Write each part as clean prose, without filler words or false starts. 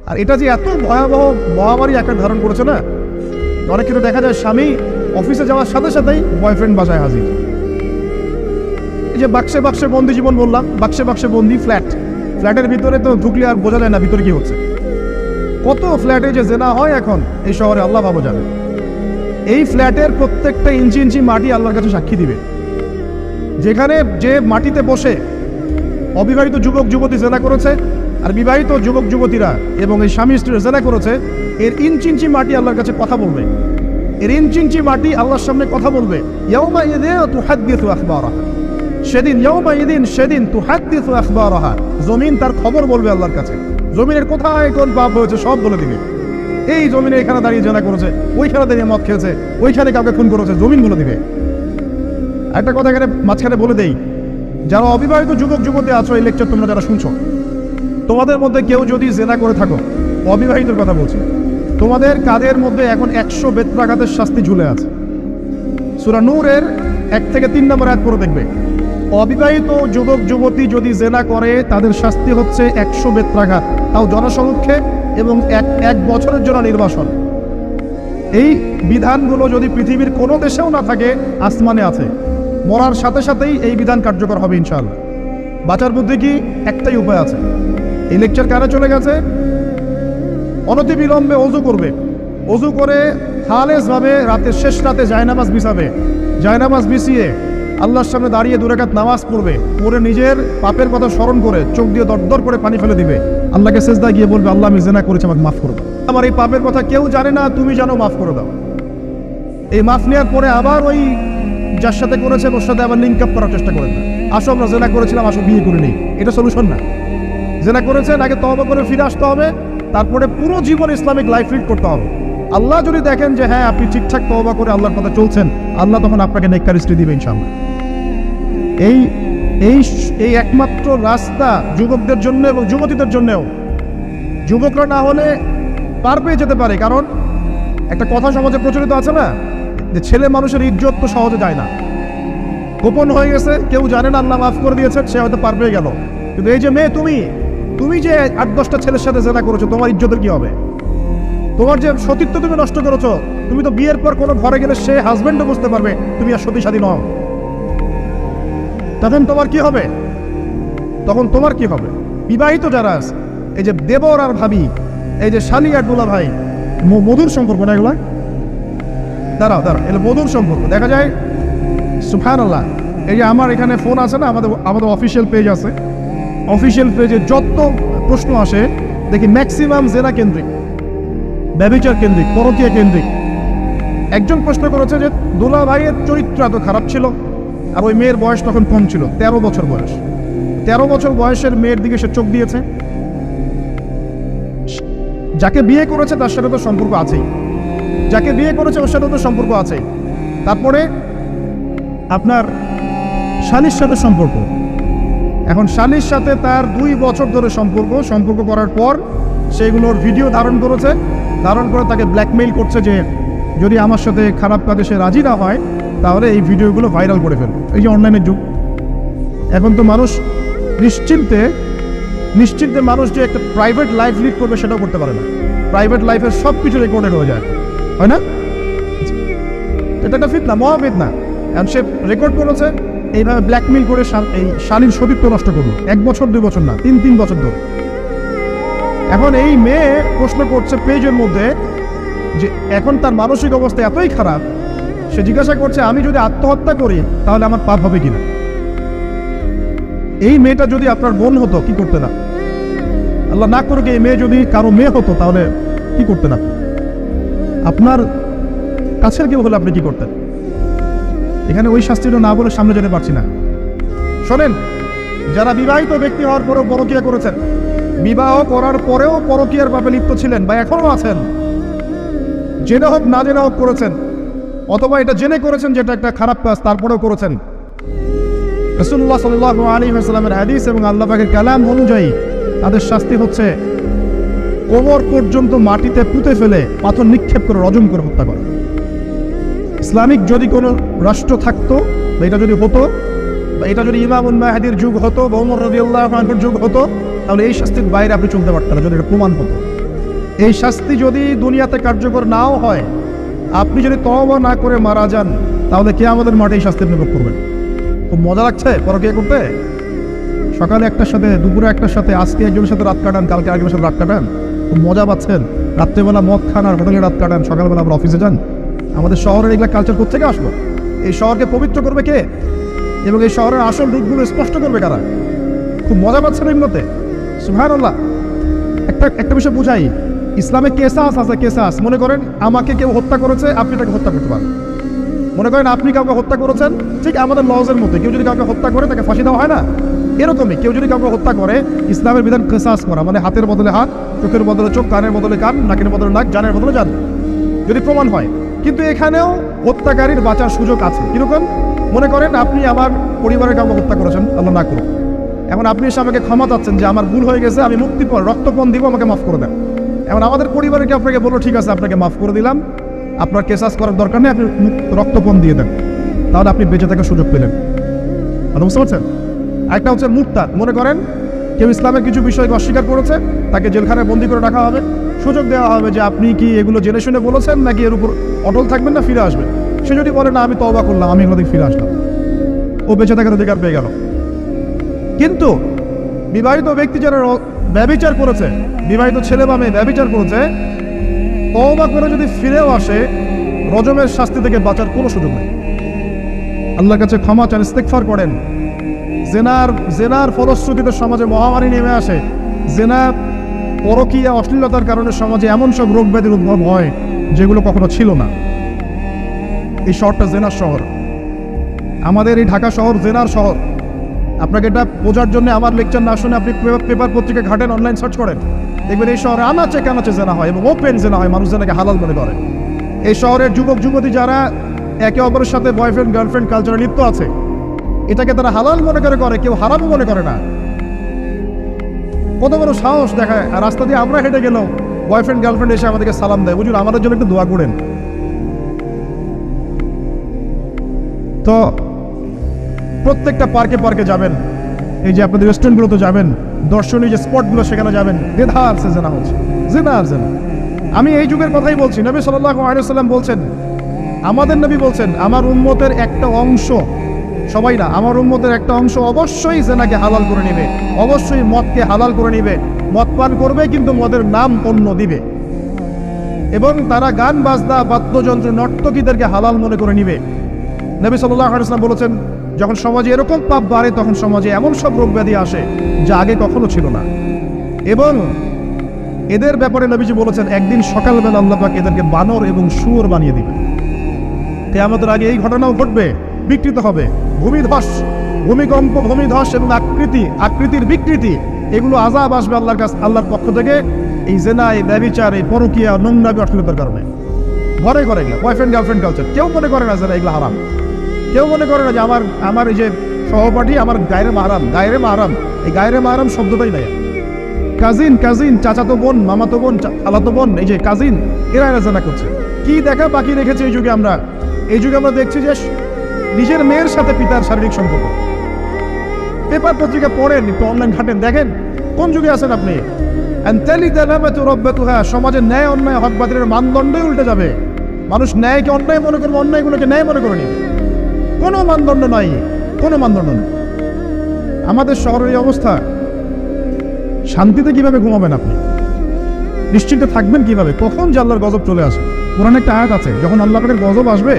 আর এটা যে এত ভয়াবহ মহামারী আকার ধারণ করেছে না, অনেক ক্ষেত্রে দেখা যায় স্বামী অফিসে যাওয়ার সাথে সাথেই বয়ফ্রেন্ড বাসায় হাজির। এই যে বাক্সে বাক্সে বন্দি জীবন বললাম, বাক্সে বাক্সে বন্দি ফ্ল্যাটের ভিতরে তো ঢুকলে আর বোঝা যায় না ভিতরে কি হচ্ছে। কত ফ্ল্যাটে যে জেনা হয় এখন এই শহরে আল্লাহ ভাবো জানে। এই ফ্ল্যাটের প্রত্যেকটা ইঞ্চি ইঞ্চি মাটি আল্লাহর কাছে সাক্ষী দিবে। যেখানে যে মাটিতে বসে অবিবাহিত যুবক যুবতী জেনা করেছে আর বিবাহিত যুবক যুবতীরা এবং এই স্বামী স্ত্রী জেনা করেছে, এর ইঞ্চি ইঞ্চি মাটি আল্লাহর কাছে কথা বলবে। এর ইঞ্চি ইঞ্চি মাটি আল্লাহর সামনে কথা বলবে। ইয়াউমা ইযিন তুহাদ্দিসু আখবারাহা, সেদিন তুহাদ্দিসু আখবারাহা, জমিন তার খবর বলবে আল্লাহর কাছে। জমিনের কোথায় কোন পাপ হয়েছে সব বলে দিবে। এই জমিনে এখানে দাঁড়িয়ে জেনা করেছে, ওইখানে দাঁড়িয়ে মদ খেয়েছে, ওইখানে কাউকে খুন করেছে, জমিন বলে দিবে। একটা কথা এখানে মাঝখানে বলে দেই, যারা অবিবাহিত যুবক যুবতী আছো, এই লেকচার তোমরা যারা শুনছো, তোমাদের মধ্যে কেউ যদি জেনা করে থাকো, অবিবাহিতর কথা বলছি, তোমাদের কাদের মধ্যে এখন 100 বেত্রাঘাতের শাস্তি ঝুলে আছে। সূরা নূরের 1 থেকে 3 নম্বর আয়াত পড়ে দেখবে, অবিবাহিত যুবক যুবতী যদি জেনা করে তাদের শাস্তি হচ্ছে 100 বেত্রাঘাত, তাও জনসমক্ষে, এবং এক বছরের জন্য নির্বাসন। এই বিধানগুলো যদি পৃথিবীর কোনো দেশেও না থাকে, আসমানে আছে। মরার সাথে সাথেই এই বিধান কার্যকর হবে ইনশাআল্লাহ। বাঁচার বুদ্ধি কি? একটাই উপায় আছে। এই লেকচার কারে চলে গেছে? অনতিবিলম্বে অজু করবে, অজু করে খালেসভাবে রাতের শেষ রাতে জায়নামাজ বিছাবে, জায়নামাজ বিছিয়ে আল্লাহর সামনে দাঁড়িয়ে 2 রাকাত নামাজ পড়বে, পড়ে নিজের পাপের কথা স্মরণ করে চোখ দিয়ে দরদর করে পানি ফেলে দিবে, আল্লাহকে সেজদায় গিয়ে বলবে, আল্লাহ আমি জেনা করেছি, আমাকে মাফ করে দাও, আমার এই পাপের কথা কেউ জানে না, তুমি জানো, মাফ করে দাও। এই মাফ নেওয়ার পরে আবার ওই যার সাথে করেছেন ওর সাথে আবার লিঙ্ক আপ করার চেষ্টা করেন না। আসো আমরা জেনা করেছিলাম, আসো বিয়ে করে নিই, এটা সলিউশন না। জেনা করেছেন, আগে তওবা করে ফিরে আসতে হবে, তারপরে পুরো জীবন ইসলামিক লাইফ লিড করতে হবে। আল্লাহ যদি দেখেন যে হ্যাঁ আপনি ঠিকঠাক তওবা করে আল্লাহর পথে চলছেন, আল্লাহ তখন আপনাকে নেককার স্ত্রী দিবে ইনশাআল্লাহ। এই এই এই একমাত্র রাস্তা যুবকদের জন্য এবং যুবতীদের জন্যও। যুবকরা না হলে পার পেয়ে যেতে পারে, কারণ একটা কথা সমাজে প্রচলিত আছে না, যে ছেলে মানুষের ইজ্জত তো সহজে যায় না, গোপন হয়ে গেছে, কেউ জানে না, আল্লাহ মাফ করে দিয়েছেন, সে হয়তো পার পেয়ে গেল। কিন্তু এই যে মেয়ে, তুমি যে 8-10টা ছেলের সাথে জেনা করেছো, তোমার ইজ্জতের কি হবে? তোমার যে সতীত্ব তুমি নষ্ট করেছো, তুমি তো বিয়ের পর কোনো ঘরে গেলে সে হাজবেন্ডও বুঝতে পারবে তুমি আর সতী সাথী নও। তখন তোমার কি হবে? বিবাহিত যারা আছে, এই যে দেবর আর ভাবি, এই যে শালি আর দুলা ভাই, মধুর সম্পর্ক না এগুলা? দাঁড়াও এগুলো মধুর সম্পর্ক। দেখা যায় সুবহানাল্লাহ, এই যে আমার এখানে ফোন আছে না, আমাদের অফিসিয়াল পেজ আছে, অফিসিয়াল পেজে যত প্রশ্ন আসে দেখি ম্যাক্সিমাম জেনা কেন্দ্রিক, ব্যভিচার কেন্দ্রিক, পরকীয়া কেন্দ্রিক। একজন প্রশ্ন করেছে যে দুলা ভাইয়ের চরিত্র এত খারাপ ছিল, আর ওই মেয়ের বয়স তখন কম ছিল, 13 বছর বয়স। 13 বছর বয়সের মেয়ের দিকে সে চোখ দিয়েছে। যাকে বিয়ে করেছে তার সাথে তো সম্পর্ক আছেই, যাকে বিয়ে করেছে ওর সাথে তো সম্পর্ক আছে। তারপরে আপনার শালীর সাথে সম্পর্ক, এখন শালীর সাথে তার 2 বছর ধরে সম্পর্ক করার পর সেইগুলোর ভিডিও ধারণ করে তাকে ব্ল্যাকমেইল করছে যে যদি আমার সাথে খারাপ কাজে সে রাজি না হয় তাহলে এই ভিডিওগুলো ভাইরাল করে ফেলবে। এই যে অনলাইনের যুগ, এখন তো মানুষ নিশ্চিন্তে মানুষ যে একটা প্রাইভেট লাইফ লিড করবে সেটাও করতে পারে না। প্রাইভেট লাইফের সব কিছু রেকর্ডেড হয়ে যায়, হয় না? এটা একটা ফিতনা, মহাফিতনা। এখন সে রেকর্ড করেছে, এইভাবে ব্ল্যাকমেইল করে এই শালীর সতীত্ব নষ্ট করলো, 1 বছর 2 বছর না, 3 বছর ধরে। এখন এই মেয়ে প্রশ্ন করছে পেজের মধ্যে যে এখন তার মানসিক অবস্থা এতই খারাপ, সে জিজ্ঞাসা করছে আমি যদি আত্মহত্যা করি তাহলে আমার পাপ হবে কিনা। এই মেয়েটা যদি আপনার বোন হতো কি করতে না? আল্লাহ না করুক, এই মেয়ে যদি কারো মেয়ে হতো তাহলে কি করতে না? আপনার কাছের কেউ হলে আপনি কি করতেন? এখানে ওই শাস্তিটা না বলে সামনে যেতে পারছি না। শোনেন, যারা বিবাহিত ব্যক্তি হওয়ার পরেও পরকীয়া করেছেন, বিবাহ করার পরেও পরকীয়ার পাপে লিপ্ত ছিলেন বা এখনো আছেন, জেনে হোক না জেনে হোক করেছেন, অথবা এটা জেনে করেছেন যেটা একটা খারাপ কাজ তারপরেও করেছেন, রাসূলুল্লাহ সাল্লাল্লাহু আলাইহি ওয়াসাল্লামের হাদিস এবং আল্লাহ পাকের কালাম অনুযায়ী তাদের শাস্তি হচ্ছে কোমর পর্যন্ত মাটিতে পুঁতে ফেলে পাথর নিক্ষেপ করে রজম করে হত্যা করা। ইসলামিক যদি কোনো রাষ্ট্র থাকতো, বা এটা যদি হতো, বা এটা যদি ইমামুল মাহদির যুগ হতো বা ওমর রাদিয়াল্লাহু আনহুর যুগ হতো, তাহলে এই শাস্তির বাইরে আপনি চলতে পারতেন না, যদি এটা প্রমাণ হতো। এই শাস্তি যদি দুনিয়াতে কার্যকর নাও হয়, আপনি যদি তওবা না করে মারা যান, তাহলে কিয়ামতের মাঠে এই শাস্তি আপনি ভোগ করবেন। খুব মজা লাগছে পরকীয়া করতে। সকালে একটার সাথে, দুপুরে একটার সাথে, আজকে একজনের সাথে রাত কাটান, কালকে আরেকজনের সাথে রাত কাটান, খুব মজা পাচ্ছেন। রাত্রেবেলা মদ খান আর হোটেলে রাত কাটান, সকালবেলা আবার অফিসে যান। আমাদের শহরের এগুলা কালচার কোত্থেকে আসলো? এই শহরকে পবিত্র করবে কে, এবং এই শহরের আসল রূপগুলো স্পষ্ট করবে কারা? খুব মজা পাচ্ছেন এগুলোতে। সুবহানাল্লাহ। একটা বিষয় বুঝাই, ইসলামে কেসাস আছে, কেসাস। মনে করেন আমাকে কেউ হত্যা করেছে, আপনি তাকে হত্যা করতে পারেন। মনে করেন আপনি কাউকে হত্যা করেছেন, ঠিক আমাদের লজের মধ্যে কেউ যদি কাউকে হত্যা করে তাকে ফাঁসি দেওয়া হয় না, এরকমই কেউ যদি কাউকে হত্যা করে, ইসলামের বিধান কেসাস করা, মানে হাতের বদলে হাত, চোখের বদলে চোখ, কানের বদলে কান, নাকের বদলে নাক, জানের বদলে জান, যদি প্রমাণ হয়। কিন্তু এখানেও হত্যাকারীর বাঁচার সুযোগ আছে। কিরকম? মনে করেন আপনি আমার পরিবারের কাউকে হত্যা করেছেন, আল্লাহ না করুন। এখন আপনি এসে আমাকে ক্ষমা চাচ্ছেন যে আমার ভুল হয়ে গেছে, আমি মুক্তিপণ রক্তপণ দিব, আমাকে মাফ করে দেন। এখন আমাদের পরিবারকে আপনাকে বললো ঠিক আছে আপনাকে মাফ করে দিলাম, আপনার কেসাস করার দরকার নেই, আপনি রক্তপণ দিয়ে দেন, তাহলে আপনি বেঁচে থাকার সুযোগ পেলেন। বুঝতে পারছেন? একটা হচ্ছে মুরতাদ। মনে করেন কেউ ইসলামের কিছু বিষয়কে অস্বীকার করেছে, তাকে জেলখানায় বন্দি করে রাখা হবে, সুযোগ দেওয়া হবে যে আপনি কি এগুলো জেনে শুনে বলেছেন নাকি এর উপর অটল থাকবেন না ফিরে আসবেন। সে যদি বলে না আমি তওবা করলাম, আমি এগুলো থেকে ফিরে আসলাম, ও বেঁচে থাকার অধিকার পেয়ে গেল। কিন্তু বিবাহিত ব্যক্তি যারা ব্যভিচার করেছে, বিবাহিত ছেলে বা মেয়ে ব্যভিচার করেছে, তওবা করে যদি ফিরেও আসে, রজমের শাস্তি থেকে বাঁচার কোনো সুযোগ নেই। আল্লাহর কাছে ক্ষমা চান, ইস্তেগফার করেন। জেনার ফলশ্রুতিতে সমাজে মহামারী নেমে আসে। জেনা, পরকীয়া, অশ্লীলতার কারণে সমাজে এমন সব রোগ ব্যাধির উদ্ভব হয় যেগুলো কখনো ছিল না। এই শহরটা জেনার শহর, আমাদের এই ঢাকা শহর জেনার শহর। আপনাকে এটা বোঝার জন্য আমার লেকচার না শুনে আপনি পেপার পত্রিকা ঘাটেন, অনলাইন সার্চ করেন, দেখবেন এই শহরে আনাচে কানাচে জেনা হয় এবং ওপেন জেনা হয়, মানুষ জেনাকে হালাল মনে করে। এই শহরের যুবক যুবতী যারা একে অপরের সাথে বয়ফ্রেন্ড গার্লফ্রেন্ড কালচারে লিপ্ত আছে, এটাকে তারা হালাল মনে করে, কেউ হারাম মনে করে না। কত বড় সাহস দেখায়। আর রাস্তা দিয়ে আমরা হেঁটে গেলেও বয়ফ্রেন্ড গার্লফ্রেন্ড এসে আমাদেরকে সালাম দেয়, বুঝুন আমাদের জন্য একটু দোয়া করেন। তো প্রত্যেকটা পার্কে পার্কে যাবেন, এই যে আপনাদের রেস্টুরেন্টগুলোতে যাবেন, দর্শনীয় যে স্পটগুলো সেখানে যাবেন, দেধার সে জেনা হচ্ছে, জেনা আর জেনা। আমি এই যুগের কথাই বলছি। নবী সাল্লাল্লাহু আলাইহি ওয়াসাল্লাম বলছেন, আমাদের নবী বলছেন আমার উম্মতের একটা অংশ, সবাই না, আমার উম্মতের একটা অংশ অবশ্যই জেনাকে হালাল করে নেবে, অবশ্যই মদকে হালাল করে নেবে, মদ পান করবে কিন্তু মদের নাম অন্য দিবে, এবং তারা গান বাজনা বাদ্যযন্ত্র নর্তকীদেরকে হালাল মনে করে নিবে। নবী সাল্লাল্লাহু আলাইহি ওয়াসাল্লাম বলেছেন, যখন সমাজে এরকম পাপ বাড়ে তখন সমাজে এমন সব রোগ ব্যাধি আসে যা আগে কখনো ছিল না। এবং এদের ব্যাপারে নবীজি বলেছেন, একদিন সকালবেলা আল্লাহ পাক এদেরকে বানর এবং শুয়োর বানিয়ে দিবে। কিয়ামতের আগে এই ঘটনাও ঘটবে, বিকৃত হবে, ভূমিধস, ভূমিকম্প, ভূমিধস এবং আকৃতির বিকৃতি, এগুলো আযাব আসবে আল্লাহর পক্ষ থেকে। এই জেনা, এই ব্যভিচার, এই পরকীয়া, নোংরামি, অশ্লীলতার কারণে ঘরে ঘরে এগুলো বয়ফ্রেন্ড গার্লফ্রেন্ড কালচার। কেউ মনে করে না যারা এগুলো হারাম, কেউ মনে করে না যে আমার এই যে সহপাঠী আমার গায়রে মাহরাম। এই গায়রে মাহরাম শব্দটাই নাই। কাজিন, চাচাতো বোন, মামাতো বোন, খালাতো বোন, এই যে কাজিন, এরা জেনা করছে। কি দেখা বাকি রেখেছে এই যুগে আমরা? এই যুগে আমরা দেখছি যে নিজের মেয়ের সাথে পিতার শারীরিক সম্পর্ক। পেপার পত্রিকা পড়েন, একটু অনলাইন ঘাটেন, দেখেন কোন যুগে আছেন আপনি। সমাজের ন্যায় অন্যায় হক বাতিলের মানদণ্ডই উল্টে যাবে। মানুষ ন্যায়কে অন্যায় মনে করবে, অন্যায়গুলোকে ন্যায় মনে করে নিবে। কোনো মানদণ্ড নাই, কোনো মানদণ্ড নেই। আমাদের শহরের এই অবস্থা, শান্তিতে কিভাবে ঘুমাবেন আপনি? নিশ্চিন্তে থাকবেন কিভাবে? কখন যে আল্লাহর গজব চলে আসে। কোরআনে একটা আয়াত আছে, যখন আল্লাহ পাকের গজব আসবে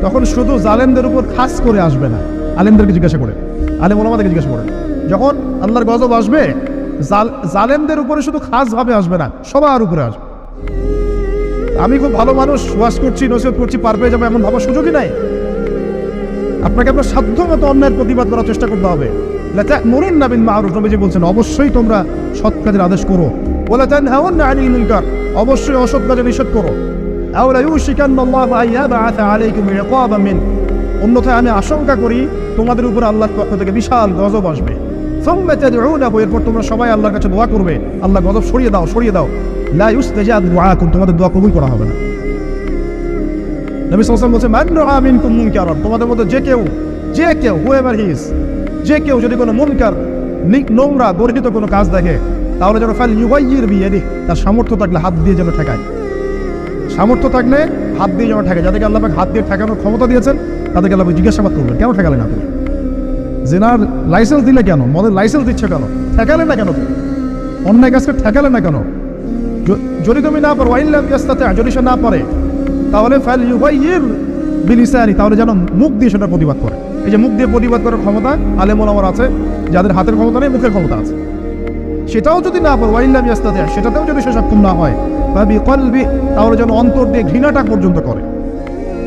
তখন শুধু জালেমদের উপর খাস করে আসবে না। আলেমদেরকে জিজ্ঞাসা করেন, আলেম ওলামাদেরকে জিজ্ঞাসা করেন, যখন আল্লাহর গজব আসবে জালেমদের উপরে শুধু খাস ভাবে আসবে না, সবার উপরে আসবে। আমি খুব ভালো মানুষ, ওয়াজ করছি, নসিহত করছি, পার পেয়ে যাবো এমন ভাবার সুযোগই নাই। আপনাকে আপনার সাধ্য মতো অন্যায়ের প্রতিবাদ করার চেষ্টা করতে হবে। লাতা'মুরুন্না বিল মা'রুফ, নবীজি বলছেন অবশ্যই তোমরা সৎ কাজের আদেশ করো। ওয়ালা তানহাউন্না আনিল মুনকার, অবশ্যই অসৎ কাজে নিষেধ করো। আও লা ইউশিকান্নাল্লাহু আন ইয়াবআথা আলাইকুম ইকাবাম মিন, অন্যথায় আমি আশঙ্কা করি তোমাদের উপর আল্লাহর পক্ষ থেকে বিশাল গজব আসবে। সুম্মা তাদউনাহু, এরপর তোমরা সবাই আল্লাহর কাছে দোয়া করবে, আল্লাহ গজব সরিয়ে দাও। লা ইউস্তাজাবু দুআকুম, তোমাদের দোয়া কবুল করা হবে না। নবী সাল্লাল্লাহু আলাইহি ওয়াসাল্লাম বলেছেন, মান রাআ মিনকুম মুনকারান, তোমাদের মধ্যে যে কেউ হুয়েভার হি ইজ, যে কেউ যদি কোনো মুনকার, নোংরা, গর্হিত কোনো কাজ দেখে, তাহলে যেন ফাল ইউগাইয়ির বিয়াদিহি, তার সামর্থ্য থাকলে হাত দিয়ে যেন ঠেকায়, সামর্থ্য থাকলে হাত দিয়ে যেন ঠেকায়। যাদেরকে আল্লাহ পাক হাত দিয়ে ঠেকানোর ক্ষমতা দিয়েছেন তাদেরকে আল্লাহ পাক জিজ্ঞাসাবাদ করবেন, কেন ঠেকালেন আপনি? জেনার লাইসেন্স দিলে কেন? মদের লাইসেন্স দিচ্ছে কেন? ঠেকালেন না কেন? অন্যায় কাজকে ঠেকালেন না কেন? যদি তুমি না পারো, ওয়াইল্লাম ইয়াস্তাতি, যদি সে না পারে, তাহলে ফাল ইউগাইয়ির বিলিসানি, তাহলে যেন মুখ দিয়ে সেটা প্রতিবাদ করে। এই যে মুখ দিয়ে প্রতিবাদ করার ক্ষমতা আলেম ওলামার আছে, যাদের হাতের ক্ষমতা নেই, মুখের ক্ষমতা আছে। সেটাও যদি না পারো, ওয়াইল্লাম ইয়াস্তাতি, সেটাতেও যদি সে সক্ষম না হয়, বা বিকলবি, তাহলে যেন অন্তর দিয়ে ঘৃণাটা পর্যন্ত করে।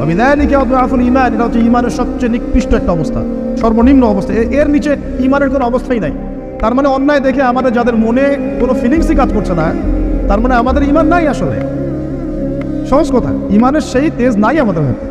বিযালিকা আদআফুল ঈমান, এটা হচ্ছে ঈমানের সবচেয়ে নিকৃষ্ট একটা অবস্থা, সর্বনিম্ন অবস্থা। এর নিচে ঈমানের কোনো অবস্থাই নাই। তার মানে অন্যায় দেখে আমাদের যাদের মনে কোনো ফিলিংসই কাজ করছে না, তার মানে আমাদের ঈমান নাই। আসলে সহজ কথা, ঈমানের সেই তেজ নাই আমাদের মধ্যে।